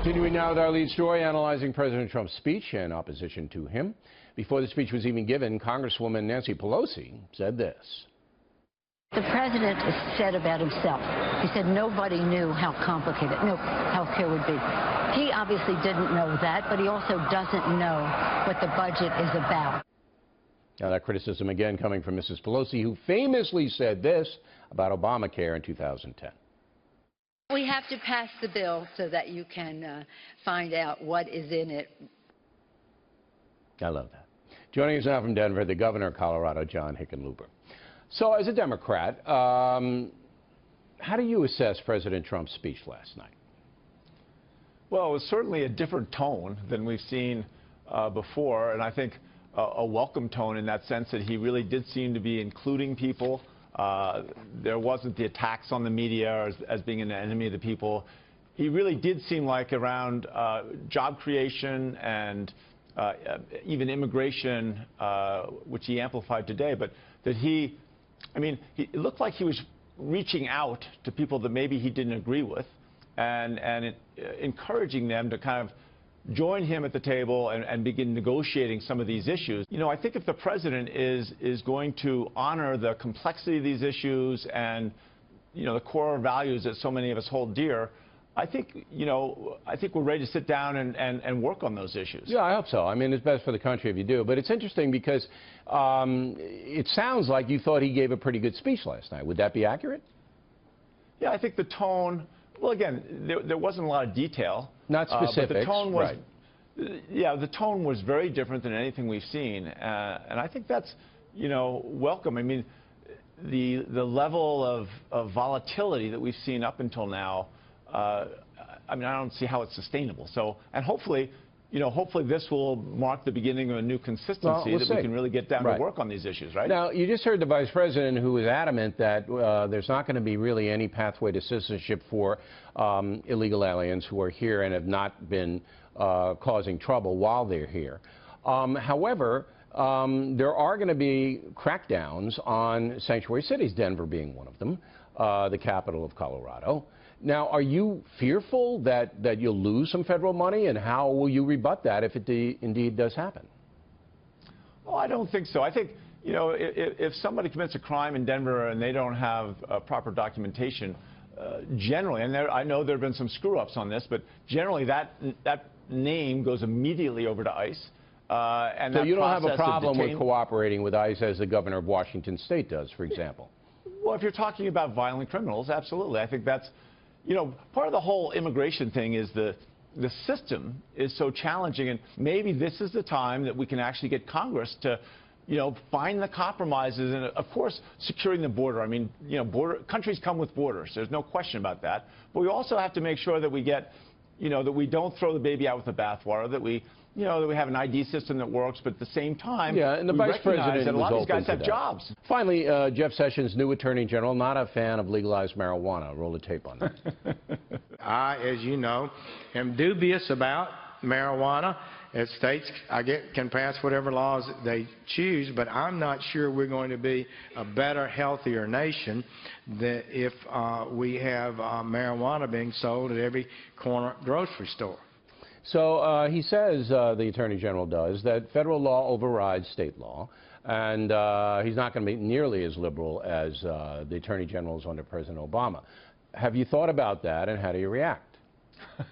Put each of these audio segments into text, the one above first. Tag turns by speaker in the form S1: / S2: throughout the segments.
S1: Continuing now with our lead story, analyzing President Trump's speech and opposition to him. Before the speech was even given, Congresswoman Nancy Pelosi said this.
S2: The president said about himself, he said nobody knew how complicated health care would be. He obviously didn't know that, but he also doesn't know what the budget is about.
S1: Now that criticism again coming from Mrs. Pelosi, who famously said this about Obamacare in 2010.
S3: We have to pass the bill so that you can find out what is in it.
S1: I love that. Joining us now from Denver, the governor of Colorado, John Hickenlooper. So as a Democrat, how do you assess President Trump's speech last night?
S4: Well, it was certainly a different tone than we've seen before, and I think a welcome tone in that sense that he really did seem to be including people. There wasn't the attacks on the media as being an enemy of the people. He really did seem like around job creation and even immigration, which he amplified today, but that it looked like he was reaching out to people that maybe he didn't agree with and encouraging them to kind of join him at the table and begin negotiating some of these issues. You know, I think if the president is going to honor the complexity of these issues and, you know, the core values that so many of us hold dear, I think we're ready to sit down and work on those issues.
S1: Yeah, I hope so. I mean, it's best for the country if you do. But it's interesting because it sounds like you thought he gave a pretty good speech last night. Would that be accurate?
S4: Yeah, I think the tone, well, again, there wasn't a lot of detail.
S1: Not specifics,
S4: but the tone was,
S1: right.
S4: Yeah, the tone was very different than anything we've seen. And I think that's, you know, welcome. I mean, the level of volatility that we've seen up until now, I mean, I don't see how it's sustainable. So, and hopefully, you know, hopefully this will mark the beginning of a new consistency
S1: we'll
S4: that
S1: see.
S4: we can really get down
S1: Right.
S4: to work on these issues, right?
S1: Now, you just heard the vice president who was adamant that there's not going to be really any pathway to citizenship for illegal aliens who are here and have not been causing trouble while they're here. However, there are going to be crackdowns on sanctuary cities, Denver being one of them, the capital of Colorado. Now, are you fearful that you'll lose some federal money, and how will you rebut that if it indeed does happen?
S4: Oh, I don't think so. I think, you know, if somebody commits a crime in Denver and they don't have proper documentation, generally, and I know there have been some screw-ups on this, but generally that name goes immediately over to ICE. And
S1: so you don't have a problem with cooperating with ICE as the governor of Washington State does, for example?
S4: Well, if you're talking about violent criminals, absolutely. I think that's, you know, part of the whole immigration thing is the system is so challenging, and maybe this is the time that we can actually get Congress to, you know, find the compromises, and of course securing the border. I mean, you know, countries come with borders. There's no question about that. But we also have to make sure that we get, you know, that we don't throw the baby out with the bathwater, that we, you know, that we have an ID system that works, but at the same time,
S1: yeah, and the vice president
S4: that a lot of these guys have
S1: that.
S4: jobs.
S1: Finally, Jeff Sessions, new attorney general, not a fan of legalized marijuana. Roll the tape on that.
S5: I, as you know, am dubious about marijuana. States, can pass whatever laws they choose, but I'm not sure we're going to be a better, healthier nation than if we have marijuana being sold at every corner grocery store.
S1: So he says, the Attorney General does, that federal law overrides state law, and he's not going to be nearly as liberal as the Attorney Generals under President Obama. Have you thought about that, and how do you react?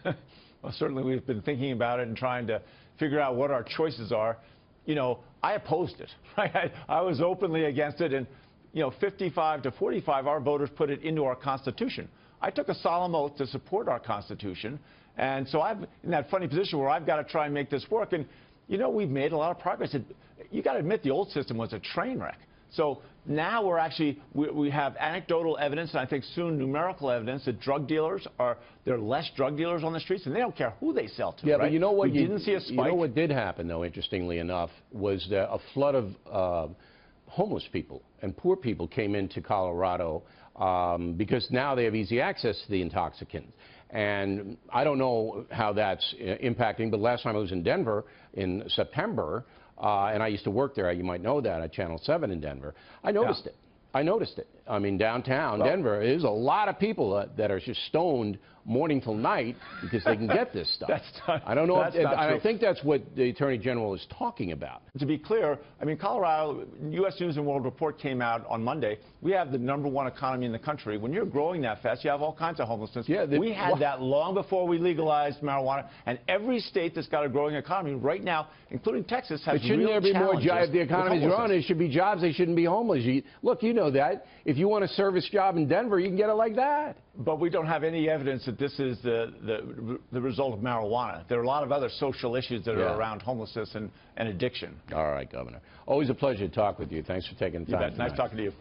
S4: Well, certainly we've been thinking about it and trying to figure out what our choices are. You know, I opposed it, right? I was openly against it, and, you know, 55 to 45, our voters put it into our Constitution. I took a solemn oath to support our Constitution. And so I'm in that funny position where I've got to try and make this work. And, you know, we've made a lot of progress. You got to admit the old system was a train wreck. So now we're actually, we have anecdotal evidence, and I think soon numerical evidence, that drug dealers there are less drug dealers on the streets, and they don't care who they sell to,
S1: yeah,
S4: right?
S1: But you know what?
S4: We didn't see a spike.
S1: You know what did happen, though, interestingly enough, was that a flood of homeless people and poor people came into Colorado because now they have easy access to the intoxicants. And I don't know how that's impacting, but last time I was in Denver in September, and I used to work there, you might know that, at Channel 7 in Denver, I noticed it. I noticed it. I mean, downtown Denver, there's a lot of people that are just stoned morning till night because they can get this stuff. I don't know. I think that's what the Attorney General is talking about.
S4: To be clear, I mean, Colorado, U.S. News and World Report came out on Monday. We have the #1 economy in the country. When you're growing that fast, you have all kinds of homelessness. Yeah, we had that long before we legalized marijuana. And every state that's got a growing economy right now, including Texas, has real challenges. Shouldn't there be more jobs? If the economy's growing,
S1: it should be jobs. They shouldn't be homeless. Look, you know that. If you want a service job in Denver, you can get it like that.
S4: But we don't have any evidence that this is the result of marijuana. There are a lot of other social issues that are around homelessness and addiction.
S1: All right, Governor. Always a pleasure to talk with you. Thanks for taking the time.
S4: Nice talking to you.